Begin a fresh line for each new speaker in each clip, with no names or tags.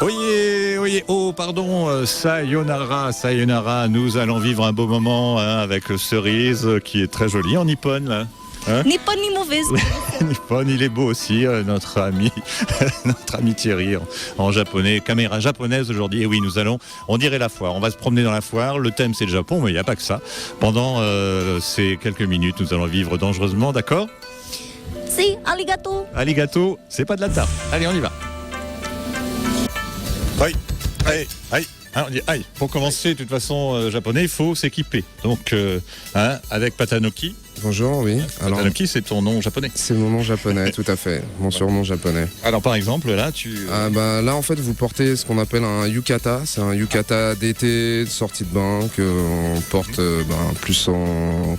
Oyez, oyez, oh pardon, sayonara, sayonara, nous allons vivre un beau moment avec le cerise qui est très joli en nippon là. Hein,
Ni bonne ni mauvaise.
Nippon, il est beau aussi, notre ami Thierry en japonais, caméra japonaise aujourd'hui. Et oui, on dirait la foire. On va se promener dans la foire. Le thème c'est le Japon, mais il n'y a pas que ça. Pendant ces quelques minutes, nous allons vivre dangereusement, d'accord ?
Si, arigato.
Arigato, c'est pas de la tarte. Allez, on y va. Aïe, aïe, aïe. Hein, on dit aïe. Pour commencer, de toute façon, japonais, il faut s'équiper. Donc, avec Patanoki.
Bonjour, oui. Alors,
Patanoki, c'est ton nom japonais.
c'est mon nom japonais, tout à fait. Mon surnom japonais.
Alors, par exemple, là,
Là, en fait, vous portez ce qu'on appelle un yukata. C'est un yukata d'été, de sortie de bain, qu'on porte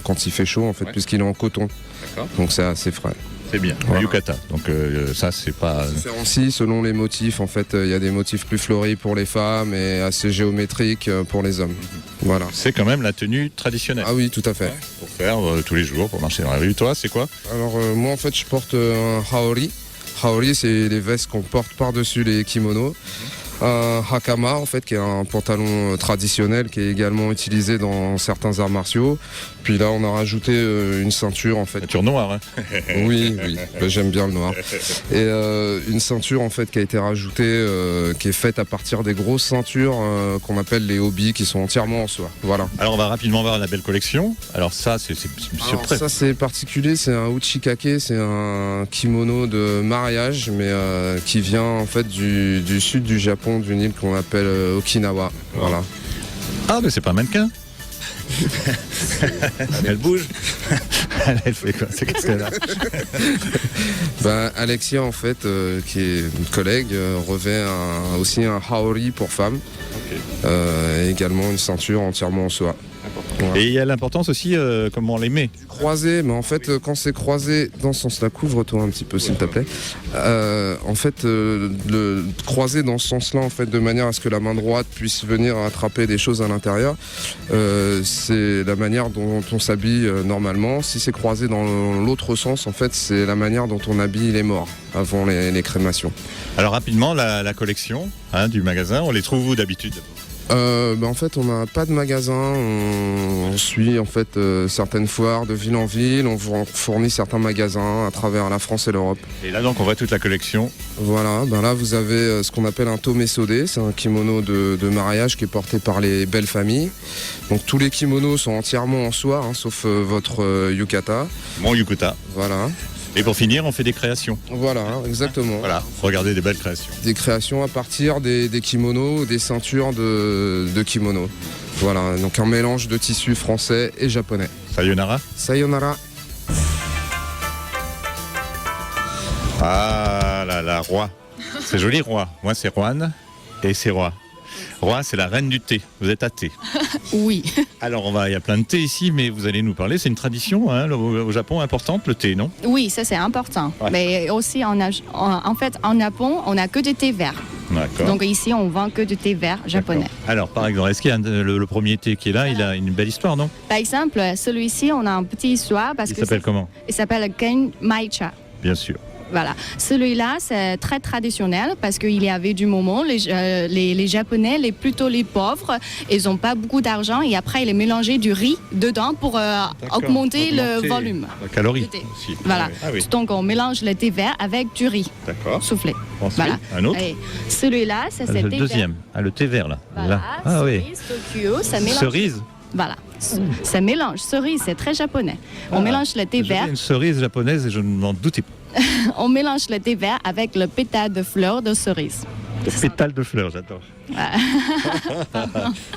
quand il fait chaud, en fait,
Ouais.
puisqu'il est en coton.
D'accord.
Donc, c'est assez frais.
C'est bien,
Voilà.
yukata. Donc, ça, c'est pas.
Aussi, selon les motifs, en fait, il y a des motifs plus fleuris pour les femmes et assez géométriques pour les hommes. Voilà.
C'est quand même la tenue traditionnelle.
Ah oui, tout à fait.
Pour faire tous les jours, pour marcher dans la rue. Toi, c'est quoi ?
Alors moi en fait je porte un haori. Haori c'est les vestes qu'on porte par-dessus les kimonos. Un hakama en fait qui est un pantalon traditionnel qui est également utilisé dans certains arts martiaux. Puis là on a rajouté une ceinture en fait.
Ceinture noire, hein.
Oui, j'aime bien le noir. Et une ceinture en fait qui a été rajoutée, qui est faite à partir des grosses ceintures qu'on appelle les hobbies, qui sont entièrement en soie. Voilà.
Alors, on va rapidement voir la belle collection. Alors, ça, c'est
Alors, ça c'est particulier, c'est un uchikake, c'est un kimono de mariage, mais qui vient en fait du sud du Japon, d'une île qu'on appelle Okinawa. Voilà.
Ah, mais c'est pas un mannequin. Elle bouge. Elle fait quoi ? C'est qu'est-ce qu'elle a ?
Alexia en fait, qui est une collègue, revêt aussi un haori pour femmes, et également une ceinture entièrement en soie. Voilà.
Et il y a l'importance aussi, comment on les met.
Croisé, mais en fait quand c'est croisé dans ce sens-là, couvre-toi un petit peu s'il te plaît. En fait, le croisé dans ce sens-là, en fait, de manière à ce que la main droite puisse venir attraper des choses à l'intérieur, c'est la manière dont on s'habille normalement. Si c'est croisé dans l'autre sens, en fait, c'est la manière dont on habille les morts avant les crémations.
Alors rapidement, la collection du magasin, on les trouve où d'habitude ?
En fait, on n'a pas de magasin, on suit en fait certaines foires de ville en ville, on fournit certains magasins à travers la France et l'Europe.
Et là donc on voit toute la collection.
Voilà, là vous avez ce qu'on appelle un tomesode, c'est un kimono de mariage qui est porté par les belles familles. Donc tous les kimonos sont entièrement en soie, sauf votre yukata.
Mon yukata.
Voilà.
Et pour finir, on fait des créations.
Voilà, exactement.
Voilà, regardez des belles créations.
Des créations à partir des kimonos ou des ceintures de kimonos. Voilà, donc un mélange de tissus français et japonais.
Sayonara.
Sayonara.
Ah là là, roi. C'est joli, roi. Moi, c'est Juan et c'est roi. Roi, c'est la reine du thé. Vous êtes à thé.
Oui.
Alors, il y a plein de thé ici, mais vous allez nous parler. C'est une tradition au Japon importante, le thé, non ?
Oui, ça c'est important.
Ouais.
Mais aussi, en fait, en Japon, on n'a que du thé vert.
D'accord.
Donc ici, on vend que du thé vert japonais.
D'accord. Alors, par exemple, est-ce qu'il y a le premier thé qui est là ? Il a une belle histoire, non ?
Par exemple, celui-ci, on a un petit histoire parce
Il
que
s'appelle comment ?
il s'appelle Gen Maicha.
Bien sûr.
Voilà. Celui-là, c'est très traditionnel parce qu'il y avait du moment, les Japonais, plutôt les pauvres, ils n'ont pas beaucoup d'argent et après, ils mélangeaient du riz dedans pour augmenter le volume.
La calorie
du thé.
aussi.
Voilà.
Ah oui.
Donc, on mélange le thé vert avec du riz
D'accord.
soufflé.
Ensuite,
Voilà.
un autre.
Et celui-là, c'est
Le
thé
deuxième. Ah, le thé vert, là.
vert.
Là.
Voilà.
Ah oui.
Cerise, Tokyo, ça mélange.
Cerise.
Voilà. Ça mélange. Cerise, c'est très japonais. On mélange le thé vert.
Une cerise japonaise et je ne m'en doutais pas.
On mélange le thé vert avec le pétale de fleurs de cerise.
Le pétale de fleurs, j'adore.
Ouais.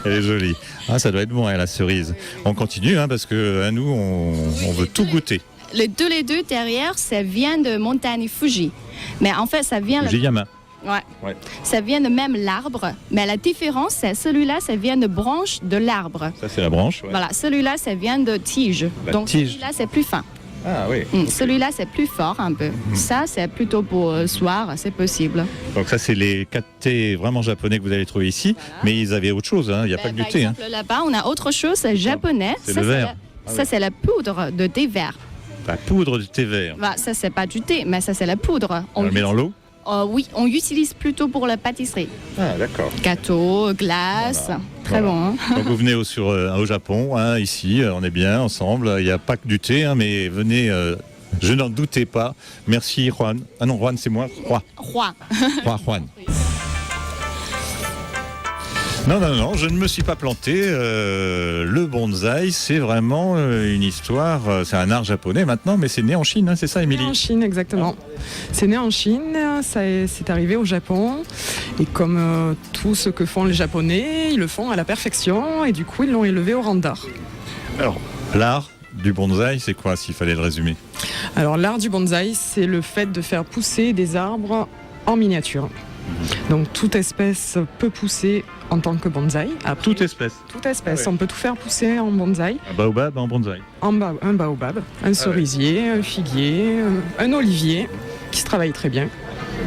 Elle est jolie. Ah, ça doit être bon, la cerise. On continue, parce que nous, on veut tout goûter.
Les deux derrière, ça vient de montagne Fuji. Mais en fait, ça vient...
Fujiyama.
Ouais. Ça vient de même l'arbre. Mais la différence, c'est celui-là, ça vient de branche de l'arbre.
Ça, c'est la branche. Ouais.
Voilà, celui-là, ça vient de tige.
La
Donc
tige.
celui-là, c'est plus fin.
Ah oui.
Celui-là, c'est plus fort un peu. Ça, c'est plutôt pour le soir, c'est possible.
Donc ça, c'est les 4 thés vraiment japonais que vous allez trouver ici. Mais ils avaient autre chose, il n'y a pas que du
Par
thé.
exemple, là-bas, on a autre chose, c'est japonais.
C'est
Ça,
le verre.
Ça, c'est la poudre de thé vert.
La poudre du thé vert.
Bah, ça, c'est pas du thé, mais ça, c'est la poudre.
On le met dans l'eau.
Oui, on utilise plutôt pour la pâtisserie.
Ah, d'accord.
Gâteaux, glaces, très
Voilà.
bon. Hein.
Donc vous venez au Japon, hein, ici, on est bien ensemble. Il n'y a pas que du thé, hein, mais venez, je n'en doutais pas. Merci Juan. Ah non, Juan, c'est moi.
Roi.
Juan. Non, je ne me suis pas planté. Le bonsaï, c'est vraiment une histoire. C'est un art japonais maintenant, mais c'est né en Chine, hein, c'est ça,
C'est né
Émilie?
en Chine, exactement. C'est né en Chine, c'est arrivé au Japon. Et comme tout ce que font les Japonais, ils le font à la perfection. Et du coup, ils l'ont élevé au rang d'art.
Alors, l'art du bonsaï, c'est quoi, s'il fallait le résumer?
Alors, l'art du bonsaï, c'est le fait de faire pousser des arbres en miniature. Donc, toute espèce peut pousser en tant que bonsaï. Après,
Toute espèce.
toute espèce,
Ah ouais.
on peut tout faire pousser en bonsaï.
Un baobab en bonsaï.
Un baobab, un cerisier, un figuier, un olivier, qui se travaille très bien.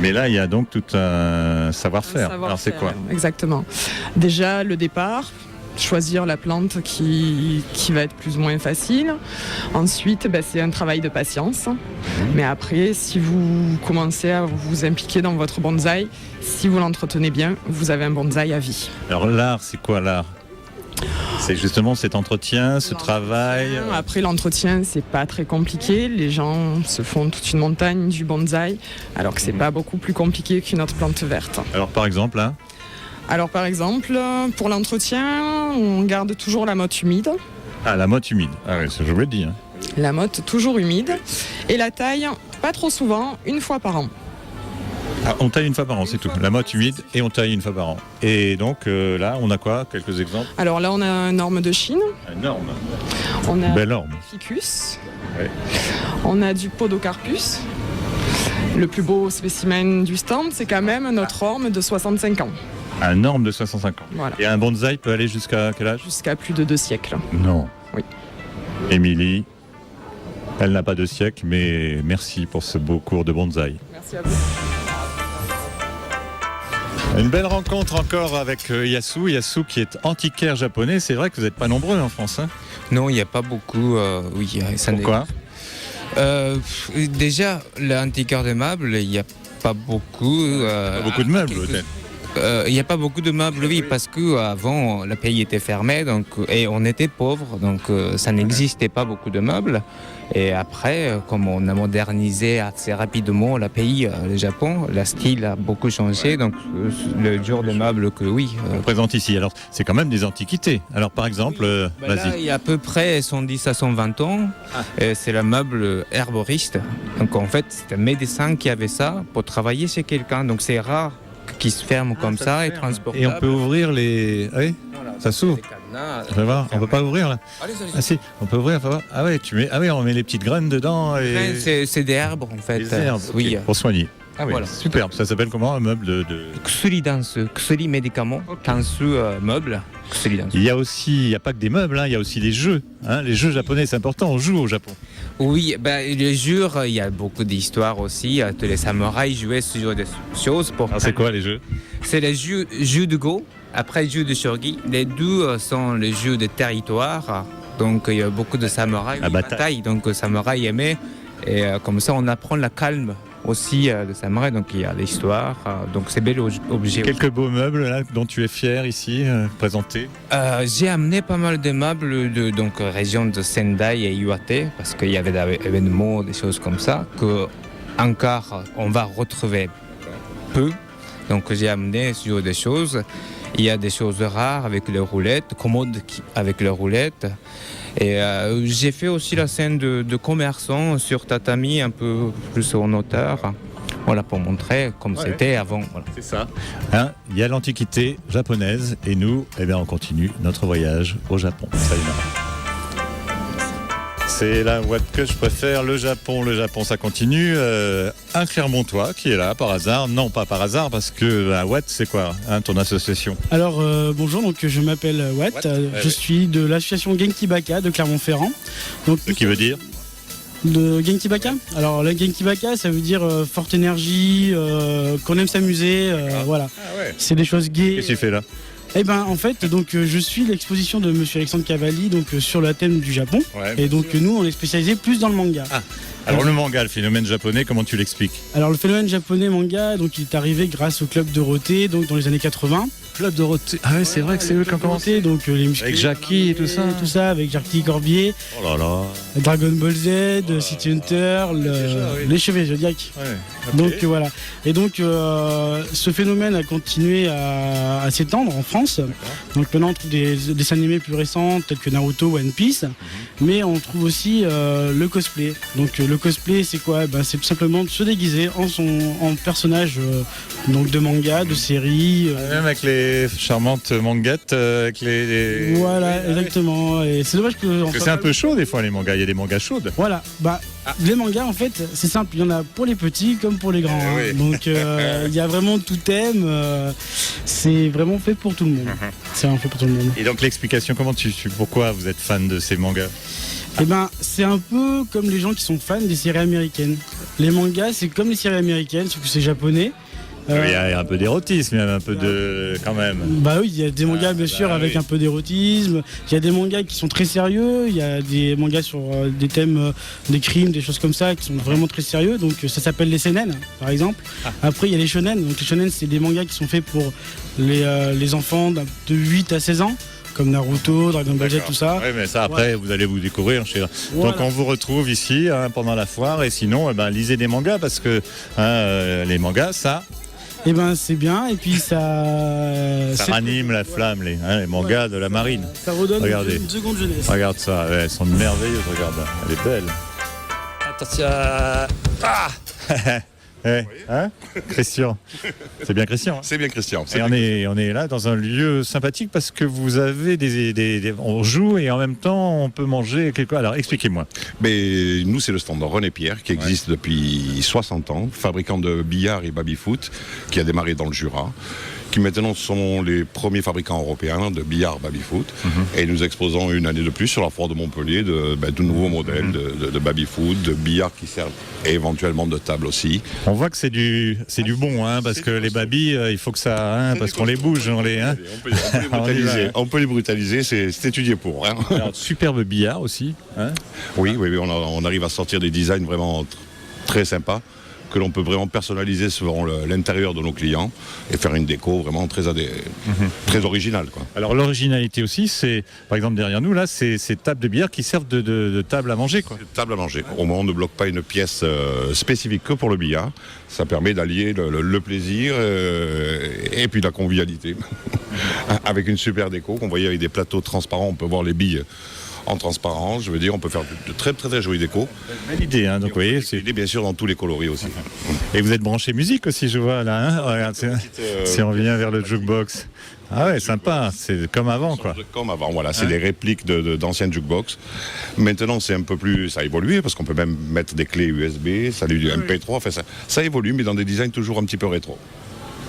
Mais là, il y a donc tout un
Un
savoir-faire. Alors, c'est quoi?
Exactement. Déjà, le départ, choisir la plante qui va être plus ou moins facile. Ensuite, c'est un travail de patience. Mais après, si vous commencez à vous impliquer dans votre bonsaï, si vous l'entretenez bien, vous avez un bonsaï à vie.
Alors, l'art, c'est quoi l'art? C'est justement cet entretien, ce travail.
Après, l'entretien, c'est pas très compliqué. Les gens se font toute une montagne du bonsaï, alors que c'est pas beaucoup plus compliqué qu'une autre plante verte.
Alors, par exemple, là,
Alors, par exemple, pour l'entretien, on garde toujours la motte humide.
la motte humide. Ah oui, ça je vous l'ai dit. Hein.
La motte toujours humide. Et la taille, pas trop souvent, une fois par an.
Ah, on taille une fois par an, c'est tout. La motte humide et on taille une fois par an. Et donc là, on a quoi? Quelques exemples?
Alors là, on a un orme de Chine.
Énorme.
On a
Belle orme.
ficus.
Ouais.
On a du podocarpus. Le plus beau spécimen du stand, c'est quand même notre orme de 65 ans.
Un orme de 65 ans.
Voilà.
Et un bonsaï peut aller jusqu'à quel âge?
Jusqu'à plus de 2 siècles.
Non.
Oui.
Émilie, elle n'a pas de siècle, mais merci pour ce beau cours de bonsaï.
Merci à vous.
Une belle rencontre encore avec Yasu. Yasu qui est antiquaire japonais. C'est vrai que vous n'êtes pas nombreux en France. Hein?
Non, il n'y a pas beaucoup. Oui, ça n'est-
Pourquoi?
Déjà, l'antiquaire de meubles, il n'y a pas beaucoup.
Pas beaucoup de meubles, peut-être.
Il n'y a pas beaucoup de meubles, oui, parce qu'avant, le pays était fermé donc, et on était pauvre, donc ça n'existait pas beaucoup de meubles. Et après, comme on a modernisé assez rapidement le pays, le Japon, le style a beaucoup changé, donc le genre de meubles que oui.
On présente ici. Alors, c'est quand même des antiquités. Alors, par exemple,
Là,
vas-y.
il y a à peu près 110 à 120 ans, c'est le meuble herboriste. Donc en fait, c'est un médecin qui avait ça pour travailler chez quelqu'un. Donc c'est rare qu'il se ferme comme ça et transportable.
Et on peut ouvrir les... Ah oui, ça s'ouvre. Je vais voir. On peut pas ouvrir là. Ah si, on peut ouvrir. Faut voir. Ah ouais, on met les petites graines dedans. Et...
C'est des herbes en fait.
Des herbes,
Oui.
ok, pour soigner. Ah oui,
Voilà.
superbe. Ça s'appelle comment un meuble de...
Kusuri dansu, kusuri médicament, kansu meuble, kusuri dansu.
Il n'y a pas que des meubles, hein, il y a aussi des jeux. Hein. Les jeux japonais, c'est important, on joue au Japon.
Oui, les jeux, il y a beaucoup d'histoires aussi. Tous les samouraïs jouaient ce genre de choses.
Alors c'est quoi les jeux?
C'est les jeux de Go, après jeux de Shogi. Les deux sont les jeux de territoire. Donc il y a beaucoup de samouraïs.
La bataille.
Donc samouraïs aimaient. Et comme ça, on apprend la calme aussi de samouraï. Donc il y a l'histoire. Donc c'est bel objet.
Quelques beaux meubles là, dont tu es fier ici, présentés.
J'ai amené pas mal de meubles de région de Sendai et Iwate parce qu'il y avait des événements, des choses comme ça que encore on va retrouver peu. Donc j'ai amené sur des choses. Il y a des choses rares avec les roulettes, commodes avec les roulettes. Et j'ai fait aussi la scène de commerçant sur tatami un peu plus en hauteur. Voilà, pour montrer comme c'était avant. Voilà.
C'est ça. Hein, il y a l'antiquité japonaise et nous, on continue notre voyage au Japon. Sayonara. C'est la boîte que je préfère, le Japon, ça continue. Un Clermontois qui est là par hasard, non pas par hasard parce que la Watt c'est quoi ton association?
Alors bonjour, donc je m'appelle Watt, je suis de l'association Genki Baka de Clermont-Ferrand. Donc,
Ce qui veut dire
De Genki Baka. Alors le Genki Baka, ça veut dire forte énergie, qu'on aime s'amuser, voilà.
Ah ouais.
C'est des choses gaies.
Qu'est-ce que tu fais là?
Eh ben en fait, donc je suis l'exposition de Monsieur Alexandre Cavalli, donc sur le thème du Japon.
Ouais.
Et donc nous, on est spécialisé plus dans le manga.
Ah. Alors le manga, le phénomène japonais, comment tu l'expliques?
Alors le phénomène japonais manga, donc il est arrivé grâce au club Dorothée, donc dans les années 80.
Club Dorothée. Ah ouais, c'est vrai que c'est eux qui ont commencé.
Donc les musclés,
Avec Jackie et tout ça.
tout ça, avec Jackie Corbier,
Oh là là.
Dragon Ball Z, City Hunter, les Chevaliers Zodiac.
Ouais. ok.
Donc voilà. Et donc ce phénomène a continué à s'étendre en France. Donc maintenant on trouve des dessins animés plus récents tels que Naruto, One Piece, mais on trouve aussi le cosplay. Donc le cosplay c'est quoi? Ben, c'est tout simplement de se déguiser en personnage donc de manga, de série.
Même avec les charmantes manguettes, avec les...
Voilà, exactement. Et c'est dommage que.
Parce que c'est un peu chaud des fois les mangas, il y a des mangas chaudes.
Voilà, les mangas en fait c'est simple, il y en a pour les petits comme pour les grands. Hein.
oui.
Donc il y a vraiment tout thème, c'est vraiment fait pour tout le monde. C'est vraiment fait pour tout le monde.
Et donc l'explication, pourquoi vous êtes fan de ces mangas?
Eh ben c'est un peu comme les gens qui sont fans des séries américaines. Les mangas c'est comme les séries américaines, sauf que c'est japonais.
Il y a un peu d'érotisme, il y a un peu de... quand même.
Bah oui, il y a des mangas bien sûr avec
oui.
un peu d'érotisme. Il y a des mangas qui sont très sérieux. Il y a des mangas sur des thèmes, des crimes, des choses comme ça qui sont vraiment très sérieux. Donc ça s'appelle les seinen par exemple. Après il y a les shonen. Donc les shonen c'est des mangas qui sont faits pour les enfants de 8 à 16 ans. Comme Naruto, Dragon Ball Z, tout ça.
Oui, mais ça après vous allez vous découvrir.
Voilà.
Donc on vous retrouve ici pendant la foire et sinon lisez des mangas parce que les mangas ça
Et ben c'est bien et puis ça
ranime la flamme, les mangas de la marine.
Ça redonne
Regardez.
une seconde jeunesse.
Regarde ça, elles sont merveilleuses, regarde, elle est belle. Attention. Ah hein Christian. C'est bien Christian. Hein
C'est bien Christian.
Et on est là dans un lieu sympathique parce que vous avez on joue et en même temps on peut manger quelque chose. Alors expliquez-moi.
Mais nous, c'est le stand de René Pierre qui existe depuis 60 ans, fabricant de billard et baby-foot, qui a démarré dans le Jura, qui maintenant sont les premiers fabricants européens de billard baby-foot. Et nous exposons une année de plus sur la foire de Montpellier de nouveaux modèles de baby-foot, de billard qui servent et éventuellement de table aussi.
On voit que c'est du bon, parce que les babys, il faut que ça, parce qu'on les bouge, on les
brutaliser. On peut les brutaliser, c'est étudié pour.
Alors, superbe billard aussi.
Oui, on arrive à sortir des designs vraiment très sympas, que l'on peut vraiment personnaliser selon l'intérieur de nos clients et faire une déco vraiment très originale. Quoi.
Alors l'originalité aussi, c'est par exemple derrière nous là, c'est ces tables de billard qui servent de table à manger. Quoi.
Table à manger. Au moins on ne bloque pas une pièce spécifique que pour le billard. Ça permet d'allier le plaisir et puis la convivialité. Avec une super déco qu'on voyait avec des plateaux transparents, on peut voir les billes en transparence, je veux dire, on peut faire de très très très jolies décos.
Belle idée, donc vous voyez, c'est
bien sûr dans tous les coloris aussi.
Et vous êtes branché musique aussi, je vois là. Regarde, si on revient vers le jukebox. Ah ouais, sympa, c'est comme avant quoi.
Comme avant, voilà, c'est des répliques d'anciennes jukebox. Maintenant c'est un peu plus, ça a évolué parce qu'on peut même mettre des clés USB, ça du MP3, enfin ça évolue mais dans des designs toujours un petit peu rétro.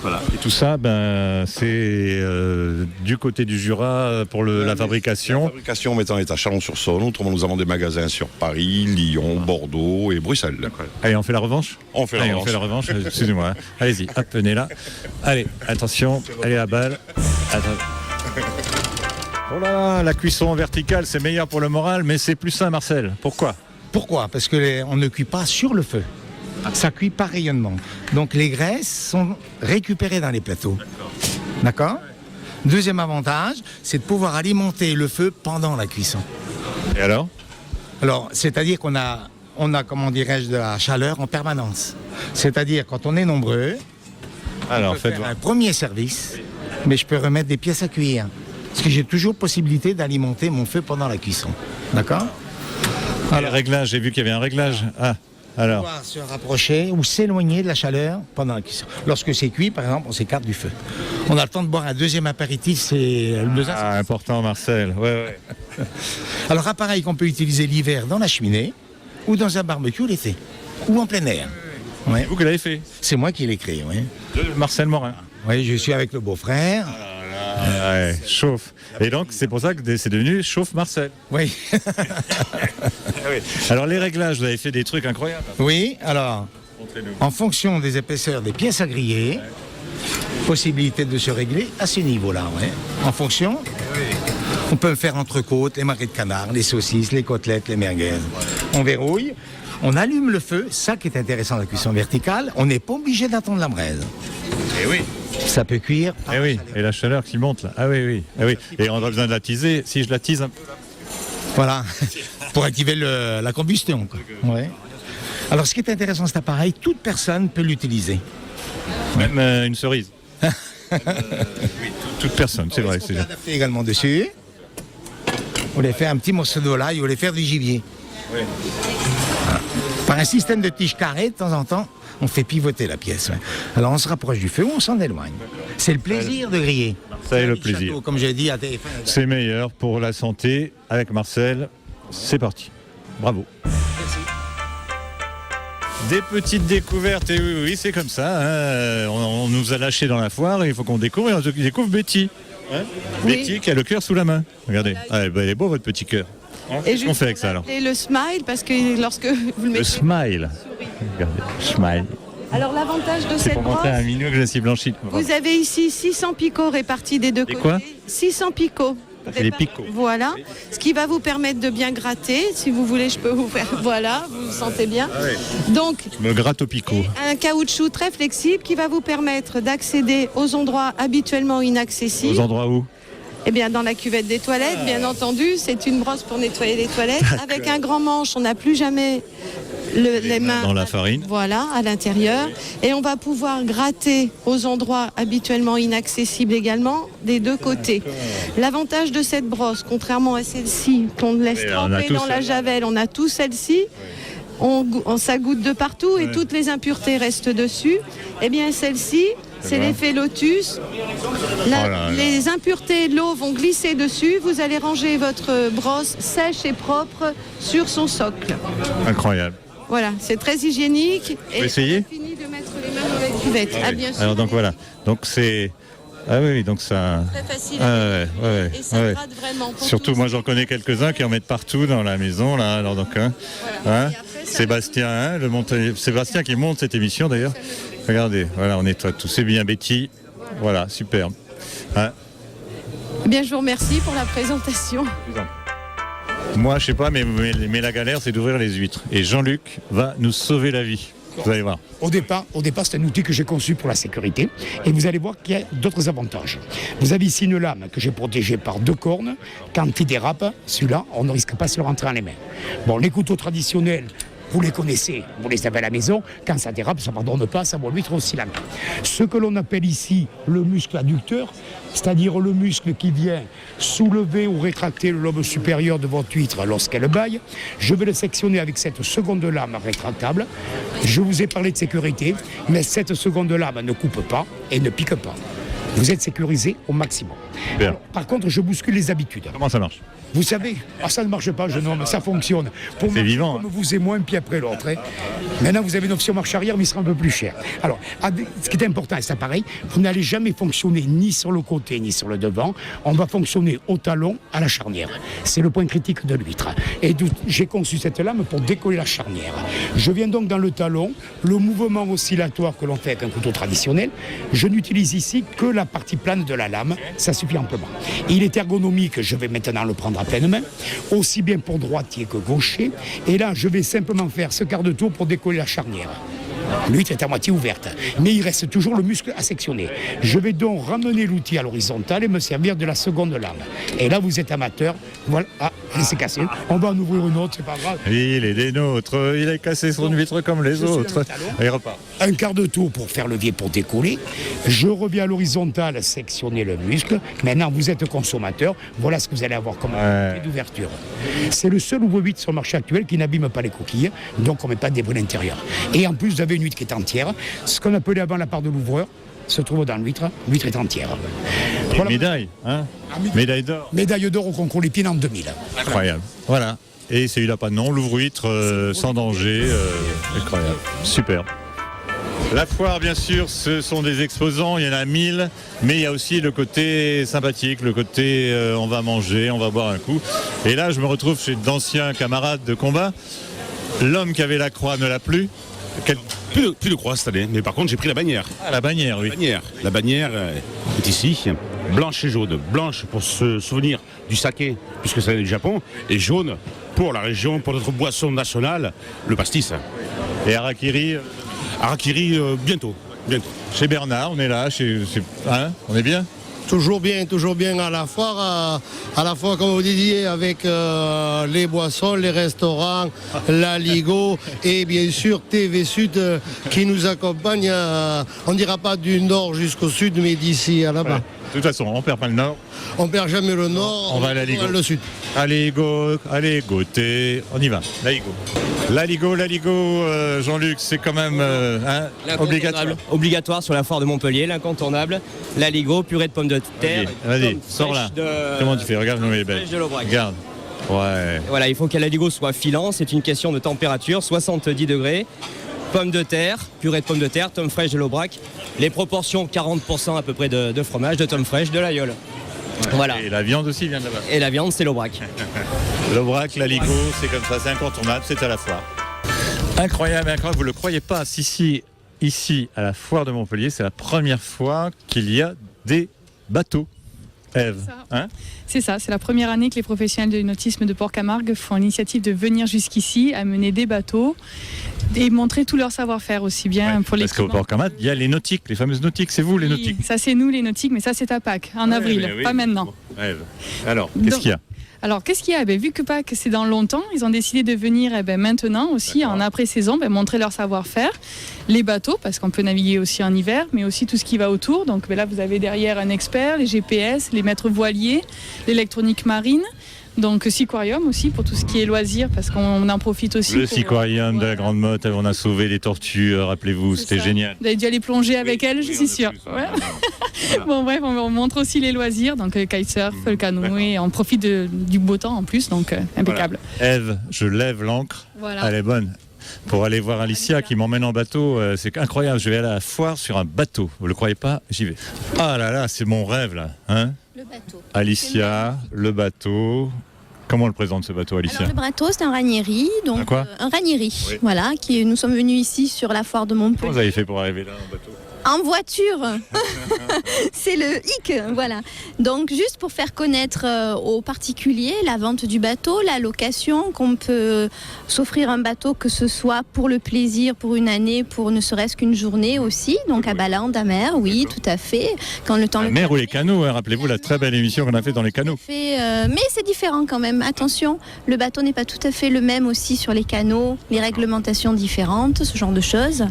Voilà. Et tout ça, c'est du côté du Jura pour la fabrication.
La fabrication maintenant est à Chalon-sur-Saône. Autrement, nous avons des magasins sur Paris, Lyon, Bordeaux et Bruxelles.
Allez, on fait la revanche.
On fait la
revanche. Excusez-moi. Allez-y, hop, venez là. Allez, attention, allez la balle. Oh là là, la cuisson verticale, c'est meilleur pour le moral, mais c'est plus sain, Marcel. Pourquoi ?
Parce qu'on ne cuit pas sur le feu. Ça cuit par rayonnement. Donc les graisses sont récupérées dans les plateaux. D'accord ? Deuxième avantage, c'est de pouvoir alimenter le feu pendant la cuisson.
Et alors ?
C'est-à-dire qu'on a, comment dirais-je, de la chaleur en permanence. C'est-à-dire quand on est nombreux, on peut faire un premier service, mais je peux remettre des pièces à cuire. Parce que j'ai toujours possibilité d'alimenter mon feu pendant la cuisson. D'accord ?
Alors, réglage, j'ai vu qu'il y avait un réglage. Alors.
Pouvoir se rapprocher ou s'éloigner de la chaleur pendant la cuisson. Lorsque c'est cuit, par exemple, on s'écarte du feu. On a le temps de boire un deuxième apéritif, c'est le besoin.
Important, Marcel. Ouais.
Alors, appareil qu'on peut utiliser l'hiver dans la cheminée ou dans un barbecue l'été ou en plein air.
Ouais. C'est vous qui l'avez fait ?
C'est moi qui l'ai créé, oui.
De Marcel Morin.
Oui, je suis avec le beau-frère.
Ouais, chauffe. Et donc, c'est pour ça que c'est devenu Chauffe Marcel.
Oui.
Alors, les réglages, vous avez fait des trucs incroyables.
Oui, alors,
Montrez-nous.
en fonction des épaisseurs des pièces à griller, possibilité de se régler à ce niveau-là, ouais. En fonction, on peut faire entrecôte, les marais de canard, les saucisses, les côtelettes, les merguez. On verrouille, on allume le feu, ça qui est intéressant dans la cuisson verticale, on n'est pas obligé d'attendre la braise.
Et oui.
Ça peut cuire. par
Et
la
oui.
chaleur.
Et la chaleur qui monte là. Ah oui, oui. Ah oui. Et on a besoin de la teaser. Si je la tease un peu.
Voilà, pour activer la combustion, quoi. Ouais. Alors, ce qui est intéressant, cet appareil, toute personne peut l'utiliser.
Même une cerise. Oui, toute personne, c'est vrai.
On peut adapter également dessus. Vous voulez faire un petit morceau de volaille, vous voulez faire du gibier.
Oui.
Voilà. Par un système de tige carrée, de temps en temps, on fait pivoter la pièce. Ouais. Alors, on se rapproche du feu ou on s'en éloigne. C'est le plaisir de griller.
Ça est le
Du
plaisir.
château, comme j'ai dit à téléphone.
C'est meilleur pour la santé avec Marcel. C'est parti. Bravo. Des petites découvertes, et oui, c'est comme ça. Hein. On nous a lâchés dans la foire et il faut qu'on découvre. Et on découvre Betty. Hein,
Oui.
Betty qui a le cœur sous la main. Regardez. Ah, ben, il est beau votre petit cœur. Hein, Qu'est-ce qu'on fait avec ça alors?
Et le smile, parce que lorsque vous le
Le
mettez.
smile. Regardez, smile.
Alors l'avantage de
C'est
cette
pour montrer à
brosse,
Minou que je suis blanchi.
vous avez ici 600 picots répartis des deux
Des
côtés.
quoi
600 picots.
Ça fait des picots.
Voilà, ce qui va vous permettre de bien gratter. Si vous voulez, je peux vous faire. Voilà, vous le sentez bien.
Ah ouais.
Donc,
Je me gratte au picot.
un caoutchouc très flexible qui va vous permettre d'accéder aux endroits habituellement inaccessibles.
Aux endroits où?
Eh bien, dans la cuvette des toilettes, bien entendu, c'est une brosse pour nettoyer les toilettes. Avec un grand manche, on n'a plus jamais les mains
dans la farine.
Voilà, à l'intérieur. Et on va pouvoir gratter aux endroits habituellement inaccessibles également, des deux côtés. L'avantage de cette brosse, contrairement à celle-ci, qu'on laisse
Mais on a
tremper
tous
dans la
celle-là.
javel, on a tout celle-ci. Ça goutte de partout et toutes les impuretés restent dessus. Eh bien, celle-ci, c'est l'effet lotus.
Oh là là.
Les impuretés de l'eau vont glisser dessus. Vous allez ranger votre brosse sèche et propre sur son socle.
Incroyable.
Voilà, c'est très hygiénique.
Vous essayez
on a fini de mettre les mains dans la cuvette. Ah, bien sûr.
Alors donc voilà. Donc c'est. Ah oui, donc ça.
Très facile.
Ah ouais.
Et ça
ouais.
gratte vraiment. Pour
Surtout,
tous.
moi j'en connais quelques-uns qui en mettent partout dans la maison là. Alors donc, hein,
Voilà.
hein,
Et après, ça
Sébastien, hein, Sébastien qui monte cette émission d'ailleurs. Regardez, voilà, on nettoie tout. C'est bien, Betty. Voilà, superbe. Hein,
Eh bien, je vous remercie pour la présentation.
moi, je sais pas, mais la galère, c'est d'ouvrir les huîtres. Et Jean-Luc va nous sauver la vie. Vous allez voir.
Au départ, c'est un outil que j'ai conçu pour la sécurité. Et vous allez voir qu'il y a d'autres avantages. Vous avez ici une lame que j'ai protégée par 2 cornes. Quand il dérape, celui-là, on ne risque pas de se le rentrer dans les mains. Bon, les couteaux traditionnels, vous les connaissez, vous les avez à la maison. Quand ça dérape, ça ne pardonne pas, ça va lui être aussi la main. Ce que l'on appelle ici le muscle adducteur, c'est-à-dire le muscle qui vient soulever ou rétracter le lobe supérieur de votre huître lorsqu'elle bâille, je vais le sectionner avec cette seconde lame rétractable. Je vous ai parlé de sécurité, mais cette seconde lame ne coupe pas et ne pique pas. Vous êtes sécurisé au maximum.
Bien.
Par contre, je bouscule les habitudes.
Comment ça marche?
Vous savez, ça ne marche pas, jeune homme, ça fonctionne. Pour
C'est
marcher
vivant,
comme vous et moi, un pied après l'autre. Hein. Maintenant, vous avez une option marche arrière, mais il sera un peu plus cher. Alors, ce qui est important, c'est pareil, vous n'allez jamais fonctionner ni sur le côté, ni sur le devant. On va fonctionner au talon, à la charnière. C'est le point critique de l'huître. Et j'ai conçu cette lame pour décoller la charnière. Je viens donc dans le talon, le mouvement oscillatoire que l'on fait avec un couteau traditionnel. Je n'utilise ici que la partie plane de la lame, ça suffit amplement. Il est ergonomique, je vais maintenant le prendre à pleine main, aussi bien pour droitier que gaucher. Et là, je vais simplement faire ce quart de tour pour décoller la charnière. L'huître est à moitié ouverte, mais il reste toujours le muscle à sectionner. Je vais donc ramener l'outil à l'horizontale et me servir de la seconde lame. Et là, vous êtes amateur. Voilà, il s'est cassé. On va en ouvrir une autre, c'est pas grave.
Il est des nôtres, il a cassé son huître comme les
Je suis dans
autres.
le talon.
Il repart.
Un quart de tour pour faire levier pour décoller. Je reviens à l'horizontale, sectionner le muscle. Maintenant, vous êtes consommateur. Voilà ce que vous allez avoir comme
Ouais.
d'ouverture. C'est le seul ouvre-huître sur le marché actuel qui n'abîme pas les coquilles. Donc, on ne met pas de débris à l'intérieur. Et en plus, vous avez une huître qui est entière. Ce qu'on appelait avant la part de l'ouvreur se trouve dans l'huître. L'huître est entière.
Et
Voilà.
médaille, hein? Médaille d'or.
Médaille d'or au concours Lépine en 2000.
Incroyable. Voilà. Et celui-là pas de nom, l'ouvre-huître sans danger. Incroyable. Super. La foire, bien sûr, ce sont des exposants, il y en a 1000, mais il y a aussi le côté sympathique, le côté on va manger, on va boire un coup. Et là, je me retrouve chez d'anciens camarades de combat. L'homme qui avait la croix ne l'a plus.
Plus de croix cette année, mais par contre j'ai pris la bannière.
Ah, la bannière, oui.
La bannière est ici, blanche et jaune. Blanche pour se souvenir du saké, puisque c'est du Japon, et jaune pour la région, pour notre boisson nationale, le pastis.
Et harakiri
Harakiri, bientôt.
Chez Bernard, on est là, on est bien?
Toujours bien à la foire, comme vous disiez, avec les boissons, les restaurants, la Ligo et bien sûr TV Sud qui nous accompagne, on ne dira pas du nord jusqu'au sud, mais d'ici à là-bas.
Ouais. De toute façon, on ne perd pas le nord.
On ne perd jamais le nord,
on va à la Ligo.
Le sud.
Allez, goûter, on y va, la Ligo. La Ligo, Jean-Luc, c'est quand même
obligatoire sur la foire de Montpellier, l'incontournable. La Ligo, purée de pommes de terre.
Vas-y, sors là. Comment tu fais? Regarde, nous les belles. Regarde. Ouais.
Voilà, il faut que la Ligo soit filant, c'est une question de température, 70 degrés. Pommes de terre, purée de pommes de terre, tome fraîche de l'Aubrac. Les proportions 40% à peu près de fromage, de tome fraîche, de l'aïeul. Voilà.
Et la viande aussi vient de là-bas.
Et la viande, c'est l'Aubrac.
L'Aubrac, la Ligo, c'est comme ça, c'est incontournable, c'est à la foire. Incroyable, vous ne le croyez pas, ici, à la foire de Montpellier, c'est la première fois qu'il y a des bateaux. Ève,
c'est ça, c'est la première année que les professionnels du nautisme de Port-Camargue font l'initiative de venir jusqu'ici, amener des bateaux et montrer tout leur savoir-faire aussi bien pour les.
Parce qu'au Port-Camargue, il y a les nautiques, les fameuses nautiques, c'est vous les nautiques.
Ça c'est nous les nautiques, mais ça c'est à Pâques, en avril, pas maintenant.
Bon. Ève. Alors, qu'est-ce qu'il y a?
Alors, qu'est-ce qu'il y a? Vu que Pâques, c'est dans longtemps, ils ont décidé de venir maintenant aussi, en après-saison, montrer leur savoir-faire. Les bateaux, parce qu'on peut naviguer aussi en hiver, mais aussi tout ce qui va autour. Donc là, vous avez derrière un expert, les GPS, les maîtres voiliers, l'électronique marine. Donc Siquarium aussi pour tout ce qui est loisirs, parce qu'on en profite aussi.
Le Siquarium de la Grande Motte, on a sauvé des tortues, rappelez-vous, c'était génial.
Vous avez dû aller plonger avec elle, je suis sûre. Bon bref, on montre aussi les loisirs, donc le kitesurf, le canoë, et on profite du beau temps en plus, donc impeccable.
Voilà. Ève, je lève l'ancre, elle est bonne. Pour aller voir Alicia qui m'emmène en bateau, c'est incroyable, je vais aller à la foire sur un bateau, vous le croyez pas? J'y vais. Ah là là, c'est mon rêve là, hein?
Le bateau.
Alicia, le bateau. Comment on le présente ce bateau, Alicia?
Alors, le bateau, c'est un ranieri, donc un ranieri.
Oui.
Voilà, nous sommes venus ici sur la foire de Montpellier.
Comment vous avez fait pour arriver là en bateau?
En voiture, c'est le hic, voilà. Donc juste pour faire connaître aux particuliers la vente du bateau, la location, qu'on peut s'offrir un bateau que ce soit pour le plaisir, pour une année, pour ne serait-ce qu'une journée aussi. Donc à Balande, à mer, oui, tout à fait. Quand le temps.
La mer ou les canots, rappelez-vous la très belle émission qu'on a fait dans les canots.
Mais c'est différent quand même. Attention, le bateau n'est pas tout à fait le même aussi sur les canaux, les réglementations différentes, ce genre de choses.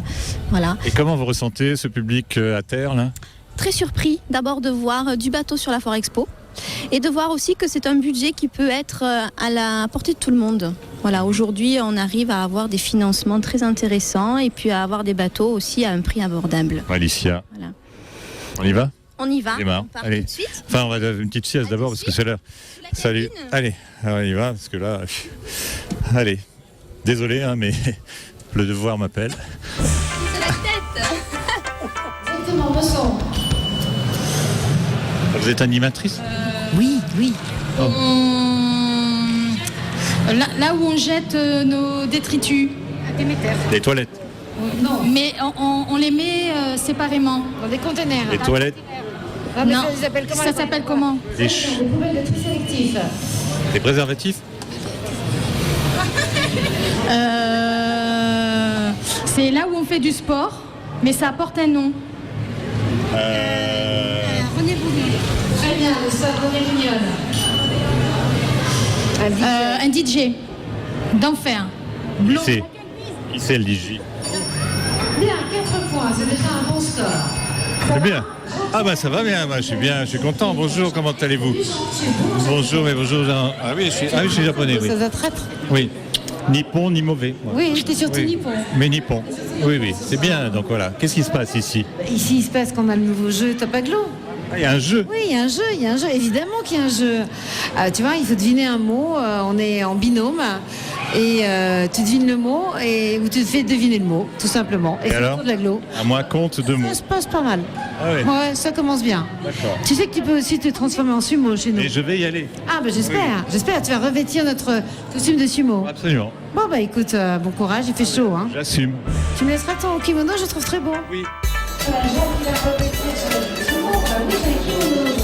Voilà.
Et comment vous ressentez ce public à terre là?
Très surpris d'abord de voir du bateau sur la Foire Expo et de voir aussi que c'est un budget qui peut être à la portée de tout le monde. Voilà, aujourd'hui on arrive à avoir des financements très intéressants et puis à avoir des bateaux aussi à un prix abordable.
Alicia,
voilà.
On y va?
On y va,
on
part
allez.
tout de suite.
Enfin, on va faire une petite sieste d'abord parce que c'est l'heure. Salut. Allez, on y va parce que là... Allez, désolé, mais le devoir m'appelle.
C'est la tête.
Vous êtes animatrice?
Oui.
Là où on jette nos détritus.
Les toilettes?
Non, mais on les met séparément.
Dans des conteneurs.
Les toilettes?
Non, ça s'appelle comment?
Des
poubelles de tri sélectif.
Des préservatifs?
C'est là où on fait du sport, mais ça porte un nom. René Boulou. Très bien, le sport René Boulou. Un DJ. D'enfer.
Qui c'est le DJ?
Bien, 4 points, c'est déjà un bon score.
C'est bien. Ah bah ça va bien, moi, je suis content. Bonjour, comment allez-vous? Bonjour, Jean. Ah oui, je suis japonais. Oui.
Ça doit traître.
Oui. Ni bon ni mauvais.
Oui, j'étais surtout nippon.
Mais nippon. Oui, c'est bien. Donc voilà. Qu'est-ce qui se passe ici?
Ici, il se passe qu'on a le nouveau jeu Top Aglo.
Ah, il y a un jeu.
Oui, il y a un jeu, évidemment qu'il y a un jeu. Tu vois, il faut deviner un mot, on est en binôme, et tu devines le mot, ou tu te fais deviner le mot, tout simplement.
Et
c'est
alors
de l'agglo.
À moi, compte 2 mots.
Ça se passe pas mal.
Ah ouais.
Ouais, ça commence bien.
D'accord.
Tu sais que tu peux aussi te transformer en sumo chez nous.
Et je vais y aller.
Ah, bah j'espère, tu vas revêtir notre costume de sumo.
Absolument.
Bon, bah écoute, bon courage, il fait chaud, hein.
J'assume.
Tu me laisseras ton kimono, je trouve très beau.
Oui.
Voilà, j'ai envie de revêtir ce sumo, on va mettre les kimonos.